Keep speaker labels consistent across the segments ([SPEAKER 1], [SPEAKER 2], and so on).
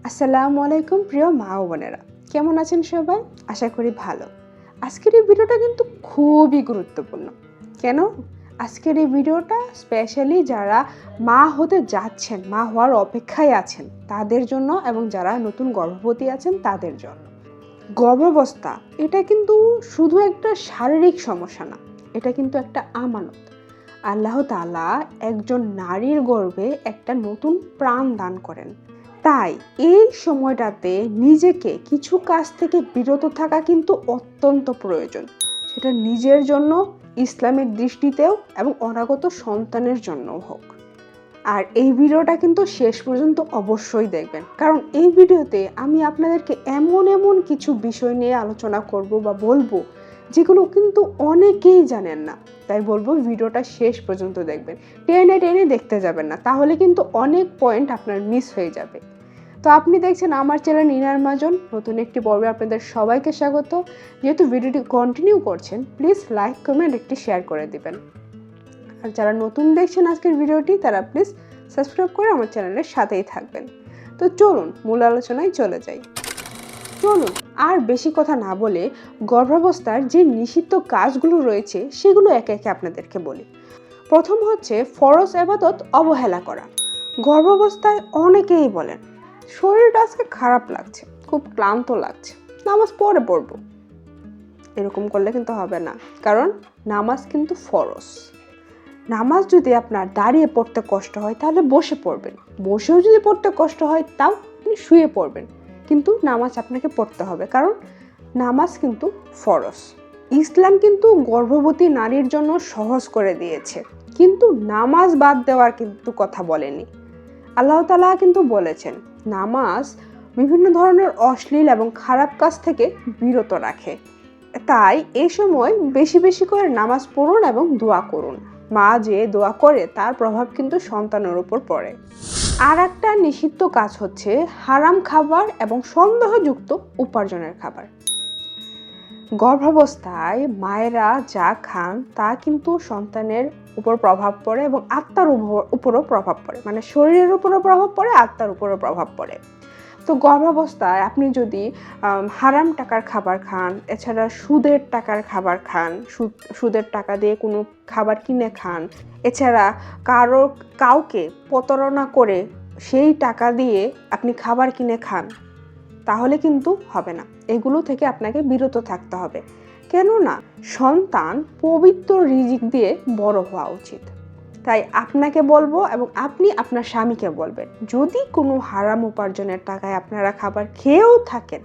[SPEAKER 1] আসসালামু আলাইকুম প্রিয় মা ও বোনেরা, কেমন আছেন সবাই? আশা করি ভালো। আজকের এই ভিডিওটা কিন্তু খুবই গুরুত্বপূর্ণ। কেন? আজকের এই ভিডিওটা স্পেশালি যারা মা হতে যাচ্ছেন, মা হওয়ার অপেক্ষায় আছেন তাদের জন্য, এবং যারা নতুন গর্ভবতী আছেন তাদের জন্য। গর্ভাবস্থা এটা কিন্তু শুধু একটা শারীরিক সমস্যা না, এটা কিন্তু একটা আমানত। আল্লাহ তাআলা একজন নারীর গর্ভে একটা নতুন প্রাণ দান করেন। তাই এই সময়টাতে নিজেকে কিছু কাজ থেকে বিরত থাকা কিন্তু অত্যন্ত প্রয়োজন, সেটা নিজের জন্য, ইসলামের দৃষ্টিতেও, এবং অনাগত সন্তানের জন্যও হোক। আর এই ভিডিওটা কিন্তু শেষ পর্যন্ত অবশ্যই দেখবেন, কারণ এই ভিডিওতে আমি আপনাদেরকে এমন কিছু বিষয় নিয়ে আলোচনা করব বা বলবো যেগুলো কিন্তু অনেকেই জানেন না। তাই বলবো ভিডিওটা শেষ পর্যন্ত দেখবেন, টেনে দেখতে যাবেন না, তাহলে কিন্তু অনেক পয়েন্ট আপনার মিস হয়ে যাবে। তো আপনি দেখছেন আমার চ্যানেল ইনার মাজন, নতুন একটি পর্বে আপনাদের সবাইকে স্বাগত। যেহেতু ভিডিওটি কন্টিনিউ করছেন, প্লিজ লাইক, কমেন্ট, একটি শেয়ার করে দিবেন। আর যারা নতুন দেখছেন আজকের ভিডিওটি, তারা প্লিজ সাবস্ক্রাইব করে আমার চ্যানেলের সাথেই থাকবেন। তো চলুন মূল আলোচনায় চলে যাই। চলুন আর বেশি কথা না বলে গর্ভাবস্থার যে নিষিদ্ধ কাজগুলো রয়েছে সেগুলো একে একে আপনাদেরকে বলি। প্রথম হচ্ছে ফরজ ইবাদত অবহেলা করা। গর্ভাবস্থায় অনেকেই বলেন শরীরটা আজকে খারাপ লাগছে, খুব ক্লান্ত লাগছে, নামাজ পড়ে পড়বো। এরকম করলে কিন্তু হবে না, কারণ নামাজ কিন্তু ফরজ। নামাজ যদি আপনার দাঁড়িয়ে পড়তে কষ্ট হয় তাহলে বসে পড়বেন, বসেও যদি পড়তে কষ্ট হয় তাও আপনি শুয়ে পড়বেন, কিন্তু নামাজ আপনাকে পড়তে হবে, কারণ নামাজ কিন্তু ফরজ। ইসলাম কিন্তু গর্ভবতী নারীর জন্য সহজ করে দিয়েছে, কিন্তু নামাজ বাদ দেওয়ার কিন্তু কথা বলেনি। আল্লাহ তাআলা কিন্তু বলেছেন নামাজ বিভিন্ন ধরনের অশ্লীল এবং খারাপ কাজ থেকে বিরত রাখে। তাই এই সময় বেশি বেশি করে নামাজ পড়ুন এবং দোয়া করুন। মা যে দোয়া করে তার প্রভাব কিন্তু সন্তানের উপর পড়ে। আর একটা নিষিদ্ধ কাজ হচ্ছে হারাম খাবার এবং সন্দেহযুক্ত উপার্জনের খাবার। গর্ভাবস্থায় মায়েরা যা খান তা কিন্তু সন্তানের উপর প্রভাব পড়ে এবং আত্মার উপরও প্রভাব পড়ে, মানে শরীরের উপরও প্রভাব পড়ে, আত্মার উপরও প্রভাব পড়ে। তো গর্ভাবস্থায় আপনি যদি হারাম টাকার খাবার খান, এছাড়া সুদের টাকার খাবার খান, সুদের টাকা দিয়ে কোনো খাবার কিনে খান, এছাড়া কাউকে প্রতারণা করে সেই টাকা দিয়ে আপনি খাবার কিনে খান, তাহলে কিন্তু হবে না। এগুলো থেকে আপনাকে বিরত থাকতে হবে, কেননা সন্তান পবিত্র রিজিক দিয়ে বড় হওয়া উচিত। তাই আপনাকে বলবো এবং আপনি আপনার স্বামীকে বলবেন, যদি কোনো হারাম উপার্জনের টাকায় আপনারা খাবার খেয়েও থাকেন,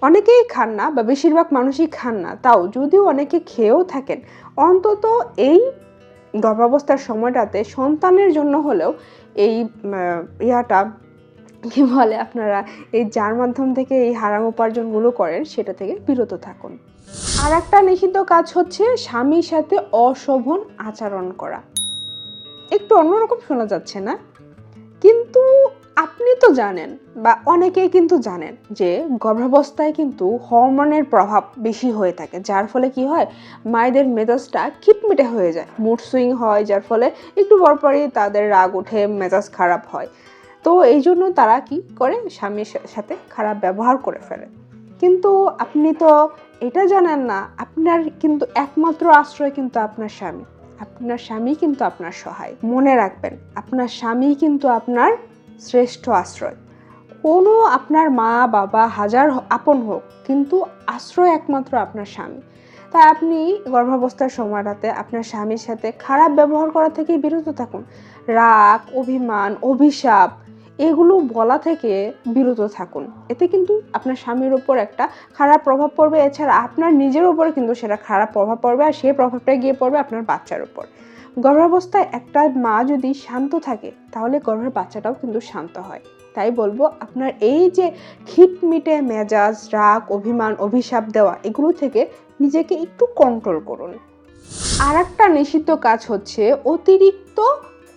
[SPEAKER 1] অনেকেই খান না বা বেশিরভাগ মানুষই খান না, তাও যদিও অনেকে খেয়েও থাকেন, অন্তত এই গর্ভাবস্থার সময়টাতে সন্তানের জন্য হলেও এই কি বলে আপনারা এই যার মাধ্যম থেকে এই হারাম উপার্জনগুলো করেন সেটা থেকে বিরত থাকুন। আর একটা নিষিদ্ধ কাজ হচ্ছে স্বামীর সাথে অশোভন আচরণ করা। একটু অন্যরকম শোনা যাচ্ছে না? কিন্তু আপনি তো জানেন বা অনেকেই কিন্তু জানেন যে গর্ভাবস্থায় কিন্তু হরমোনের প্রভাব বেশি হয়ে থাকে, যার ফলে কি হয়, মায়েদের মেজাজটা খিটমিটে হয়ে যায়, মুড সুইং হয়, যার ফলে একটু পরপরই তাদের রাগ ওঠে, মেজাজ খারাপ হয়। তো এই জন্য তারা কি করে, স্বামীর সাথে খারাপ ব্যবহার করে ফেলে। কিন্তু আপনি তো এটা জানেন না, আপনার কিন্তু একমাত্র আশ্রয় কিন্তু আপনার স্বামী। আপনার স্বামী কিন্তু আপনার সহায়। মনে রাখবেন, আপনার স্বামী কিন্তু আপনার শ্রেষ্ঠ আশ্রয়। কোনো আপনার মা বাবা হাজার আপন হোক, কিন্তু আশ্রয় একমাত্র আপনার স্বামী। তাই আপনি গর্ভাবস্থার সময়টাতে আপনার স্বামীর সাথে খারাপ ব্যবহার করা থেকে বিরত থাকুন। রাগ, অভিমান, অভিশাপ এগুলো বলা থেকে বিরত থাকুন। এতে কিন্তু আপনার স্বামীর ওপর একটা খারাপ প্রভাব পড়বে, এছাড়া আপনার নিজের উপরে কিন্তু সেটা খারাপ প্রভাব পড়বে, আর সেই প্রভাবটা গিয়ে পড়বে আপনার বাচ্চার উপর। গর্ভাবস্থায় একটা মা যদি শান্ত থাকে তাহলে গর্ভের বাচ্চাটাও কিন্তু শান্ত হয়। তাই বলবো, আপনার এই যে খিটমিটে মেজাজ, রাগ, অভিমান, অভিশাপ দেওয়া, এগুলো থেকে নিজেকে একটু কন্ট্রোল করুন। আর একটা নিষিদ্ধ কাজ হচ্ছে অতিরিক্ত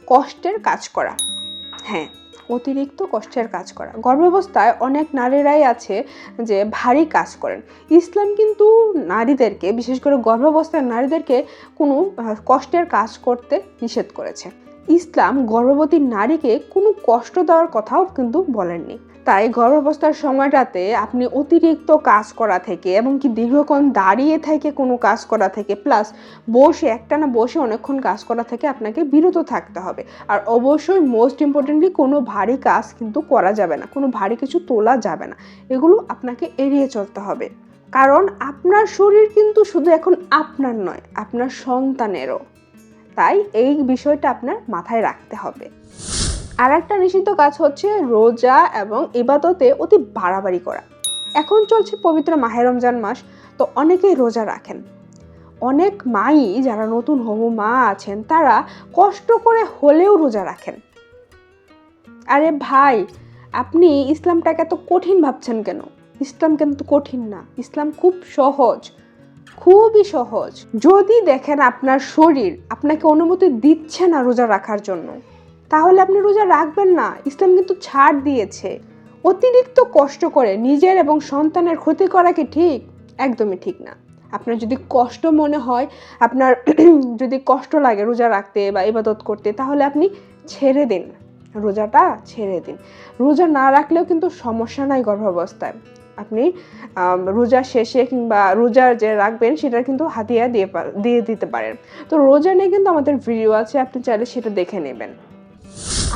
[SPEAKER 1] কষ্টের কাজ করা। হ্যাঁ, অতিরিক্ত কষ্টের কাজ করা। গর্ভাবস্থায় অনেক নারীরাই আছে যে ভারী কাজ করেন। ইসলাম কিন্তু নারীদেরকে, বিশেষ করে গর্ভাবস্থায় নারীদেরকে কোনো কষ্টের কাজ করতে নিষেধ করেছে। ইসলাম গর্ভবতী নারীকে কোনো কষ্ট দেওয়ার কথাও কিন্তু বলেননি। তাই গর্ভাবস্থার সময়টাতে আপনি অতিরিক্ত কাজ করা থেকে এবং কি দীর্ঘক্ষণ দাঁড়িয়ে থেকে কোনো কাজ করা থেকে প্লাস একটানা বসে অনেকক্ষণ কাজ করা থেকে আপনাকে বিরত থাকতে হবে। আর অবশ্যই মোস্ট ইম্পর্টেন্টলি কোনো ভারী কাজ কিন্তু করা যাবে না, কোনো ভারী কিছু তোলা যাবে না, এগুলো আপনাকে এড়িয়ে চলতে হবে। কারণ আপনার শরীর কিন্তু শুধু এখন আপনার নয়, আপনার সন্তানেরও। তাই এই বিষয়টা আপনার মাথায় রাখতে হবে। আর একটা নিষিদ্ধ কাজ হচ্ছে রোজা এবং ইবাদতে অতি বাড়াবাড়ি করা। এখন চলছে পবিত্র মাহে রমজান মাস, তো অনেকেই রোজা রাখেন। অনেক মাই যারা নতুন হবু মা আছেন তারা কষ্ট করে হলেও রোজা রাখেন। আরে ভাই, আপনি ইসলামটাকে এত কঠিন ভাবছেন কেন? ইসলাম কিন্তু কঠিন না, ইসলাম খুব সহজ, খুবই সহজ। যদি দেখেন আপনার শরীর আপনাকে অনুমতি দিচ্ছে না রোজা রাখার জন্য, তাহলে আপনি রোজা রাখবেন না। ইসলাম কিন্তু ছাড় দিয়েছে। অতিরিক্ত কষ্ট করে নিজের এবং সন্তানের ক্ষতি করা কি ঠিক? একদমই ঠিক না। আপনার যদি কষ্ট মনে হয়, আপনার যদি কষ্ট লাগে রোজা রাখতে বা ইবাদত করতে, তাহলে আপনি ছেড়ে দিন, রোজাটা ছেড়ে দিন। রোজা না রাখলেও কিন্তু সমস্যা নাই গর্ভাবস্থায়। আপনি রোজা শেষে কিংবা রোজা যে রাখবেন সেটার কিন্তু হাদিয়া দিয়ে দিতে পারেন। তো রোজা নিয়ে কিন্তু আমাদের ভিডিও আছে, আপনি চাইলে সেটা দেখে নেবেন।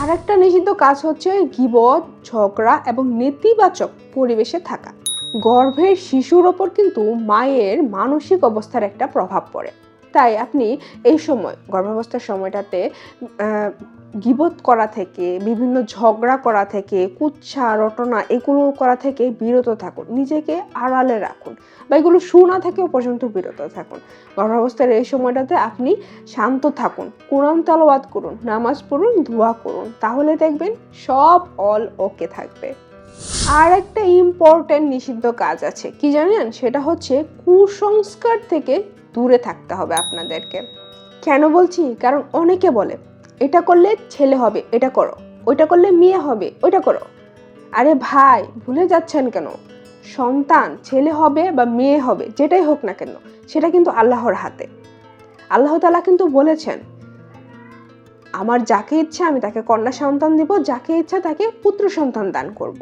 [SPEAKER 1] আর একটা নিষিদ্ধ কাজ হচ্ছে গীবত, ঝগড়া এবং নেতিবাচক পরিবেশে থাকা। গর্ভের শিশুর ওপর কিন্তু মায়ের মানসিক অবস্থার একটা প্রভাব পড়ে। তাই আপনি এই সময় গর্ভাবস্থার সময়টাতে গীবত করা থেকে, বিভিন্ন ঝগড়া করা থেকে, কুৎসা রটনা এগুলো করা থেকে বিরত থাকুন। নিজেকে আড়ালে রাখুন বা এগুলো শোনা থেকেও পর্যন্ত বিরত থাকুন। গর্ভাবস্থার এই সময়টাতে আপনি শান্ত থাকুন, কোরআন তেলাওয়াত করুন, নামাজ পড়ুন, দোয়া করুন, তাহলে দেখবেন সব অল ওকে থাকবে। আর একটা ইম্পর্টেন্ট নিষিদ্ধ কাজ আছে, কি জানেন? সেটা হচ্ছে কুসংস্কার থেকে দূরে থাকতে হবে আপনাদেরকে। কেন বলছি? কারণ অনেকে বলে এটা করলে ছেলে হবে, এটা করো, ওইটা করলে মেয়ে হবে, ওইটা করো। আরে ভাই, ভুলে যাচ্ছেন কেন? সন্তান ছেলে হবে বা মেয়ে হবে, যেটাই হোক না কেন, সেটা কিন্তু আল্লাহর হাতে। আল্লাহ তাআলা কিন্তু বলেছেন, আমার যাকে ইচ্ছা আমি তাকে কন্যা সন্তান দিব, যাকে ইচ্ছা তাকে পুত্র সন্তান দান করব।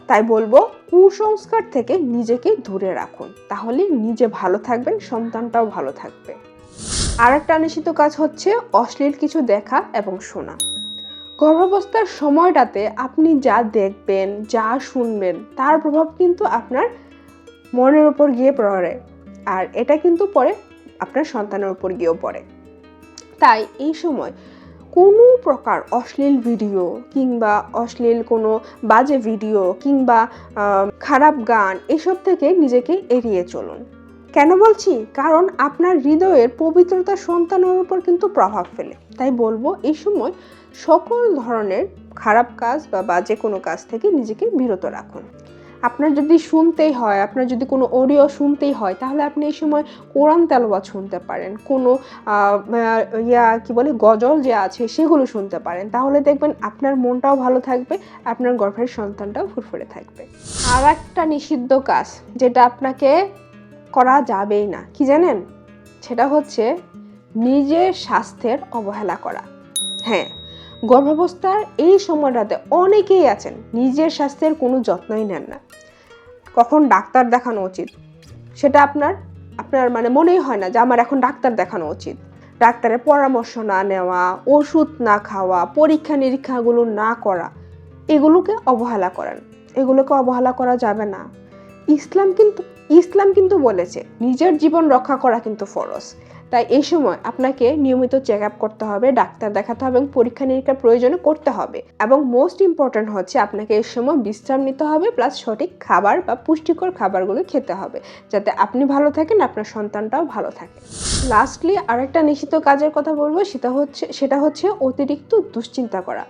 [SPEAKER 1] তাই বলবো, কুসংস্কার থেকে নিজেকে দূরে রাখুন, তাহলে নিজে ভালো থাকবেন, সন্তানটাও ভালো থাকবে। আর একটা নিষিদ্ধ কাজ হচ্ছে অশ্লীল কিছু দেখা এবং শোনা। গর্ভাবস্থার সময়টাতে আপনি যা দেখবেন, যা শুনবেন, তার প্রভাব কিন্তু আপনার মনের উপর গিয়ে পড়ে, আর এটা কিন্তু পরে আপনার সন্তানের উপর গিয়েও পড়ে। তাই এই সময় কোনো প্রকার অশ্লীল ভিডিও কিংবা অশ্লীল কোনো বাজে ভিডিও কিংবা খারাপ গান এসব থেকে নিজেকে এড়িয়ে চলুন। কেন বলছি? কারণ আপনার হৃদয়ের পবিত্রতা সন্তানের উপর কিন্তু প্রভাব ফেলে। তাই বলবো, এই সময় সকল ধরনের খারাপ কাজ বা বাজে কোনো কাজ থেকে নিজেকে বিরত রাখুন। আপনার যদি শুনতেই হয়, আপনার যদি কোনো অডিও শুনতেই হয়, তাহলে আপনি এই সময় কোরআন তেলাওয়াত শুনতে পারেন, কোনো গজল যে আছে সেগুলো শুনতে পারেন, তাহলে দেখবেন আপনার মনটাও ভালো থাকবে, আপনার গর্ভের সন্তানটাও ফুরফুরে থাকবে। আর একটা নিষিদ্ধ কাজ যেটা আপনাকে করা যাবেই না, কি জানেন? সেটা হচ্ছে নিজের স্বাস্থ্যের অবহেলা করা। হ্যাঁ, গর্ভাবস্থার এই সময়টাতে অনেকেই আছেন নিজের স্বাস্থ্যের কোনো যত্নই নেন না। কখন ডাক্তার দেখানো উচিত সেটা আপনার মনেই হয় না যে আমার এখন ডাক্তার দেখানো উচিত। ডাক্তারের পরামর্শ না নেওয়া, ওষুধ না খাওয়া, পরীক্ষা নিরীক্ষাগুলো না করা, এগুলোকে অবহেলা করেন। এগুলোকে অবহেলা করা যাবে না। ইসলাম কিন্তু বলেছে নিজের জীবন রক্ষা করা কিন্তু ফরজ। তাই এই সময় আপনাকে নিয়মিত চেক আপ করতে হবে, ডাক্তার দেখাতে হবে এবং পরীক্ষা নিরীক্ষার প্রয়োজনে করতে হবে। এবং মোস্ট ইম্পর্ট্যান্ট হচ্ছে আপনাকে এই সময় বিশ্রাম নিতে হবে, প্লাস সঠিক খাবার বা পুষ্টিকর খাবারগুলো খেতে হবে, যাতে আপনি ভালো থাকেন, আপনার সন্তানটাও ভালো থাকে। লাস্টলি আরেকটা নিষিদ্ধ কাজের কথা বলবো, সেটা হচ্ছে অতিরিক্ত দুশ্চিন্তা করা।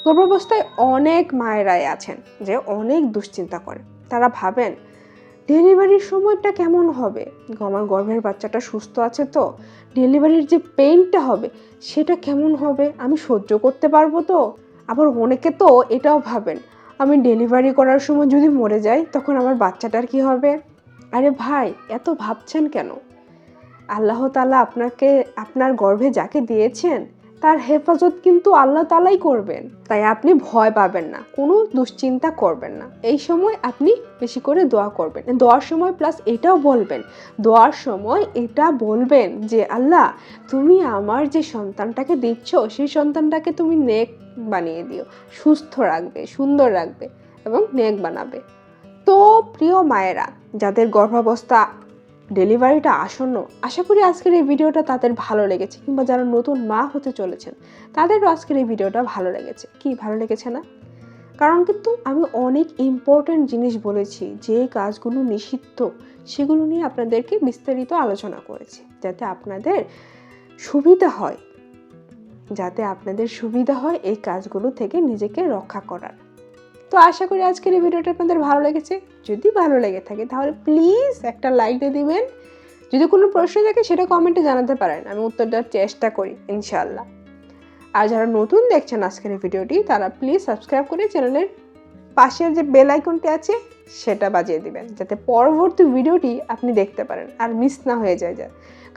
[SPEAKER 1] গর্ভাবস্থায় অনেক মায়েরাই আছেন যে অনেক দুশ্চিন্তা করে। তারা ভাবেন ডেলিভারির সময়টা কেমন হবে, আমার গর্ভের বাচ্চাটা সুস্থ আছে তো, ডেলিভারির যে পেইনটা হবে সেটা কেমন হবে, আমি সহ্য করতে পারবো তো। আবার অনেকে তো এটাও ভাবেন, আমি ডেলিভারি করার সময় যদি মরে যাই তখন আমার বাচ্চাটার কি হবে। আরে ভাই, এত ভাবছেন কেন? আল্লাহ তাআলা আপনাকে আপনার গর্ভে যাকে দিয়েছেন তার হেফাজত কিন্তু আল্লাহ তাআলাই করবেন। তাই আপনি ভয় পাবেন না, কোনো দুশ্চিন্তা করবেন না। এই সময় আপনি বেশি করে দোয়া করবেন। দোয়ার সময় প্লাস এটাও বলবেন, দোয়ার সময় এটা বলবেন যে আল্লাহ, তুমি আমার যে সন্তানটাকে দিচ্ছ সেই সন্তানটাকে তুমি নেক বানিয়ে দিও, সুস্থ রাখবে, সুন্দর রাখবে এবং নেক বানাবে। তো প্রিয় মায়েরা, যাদের গর্ভাবস্থা, ডেলিভারিটা আসন্ন, আশা করি আজকের এই ভিডিওটা তাদের ভালো লেগেছে, কিংবা যারা নতুন মা হতে চলেছেন তাদেরও আজকের এই ভিডিওটা ভালো লেগেছে। কি ভালো লেগেছে না? কারণ কিন্তু আমি অনেক ইম্পর্টেন্ট জিনিস বলেছি, যে কাজগুলো নিষিদ্ধ সেগুলো নিয়ে আপনাদেরকে বিস্তারিত আলোচনা করেছি, যাতে আপনাদের সুবিধা হয়, এই কাজগুলো থেকে নিজেকে রক্ষা করার। তো আশা করি আজকের এই ভিডিওটা আপনাদের ভালো লেগেছে। যদি ভালো লেগে থাকে তাহলে প্লিজ একটা লাইক দিয়ে দিবেন। যদি কোনো প্রশ্ন থাকে সেটা কমেন্টে জানাতে পারেন, আমি উত্তর দেওয়ার চেষ্টা করি ইনশাআল্লাহ। আর যারা নতুন দেখছেন আজকের এই ভিডিওটি, তারা প্লিজ সাবস্ক্রাইব করে চ্যানেলের পাশের যে বেল আইকনটি আছে সেটা বাজিয়ে দিবেন, যাতে পরবর্তী ভিডিওটি আপনি দেখতে পারেন আর মিস না হয়ে যায়।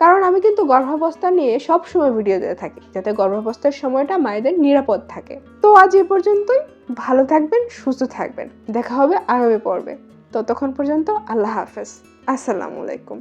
[SPEAKER 1] কারণ আমি কিন্তু গর্ভাবস্থা নিয়ে সব সময় ভিডিও দিয়ে থাকি, যাতে গর্ভাবস্থার সময়টা মায়েদের নিরাপদ থাকে। তো আজ এই পর্যন্তই। ভালো থাকবেন, সুস্থ থাকবেন। দেখা হবে আগামী পর্বে। ততক্ষণ পর্যন্ত আল্লাহ হাফেজ। আসসালামু আলাইকুম।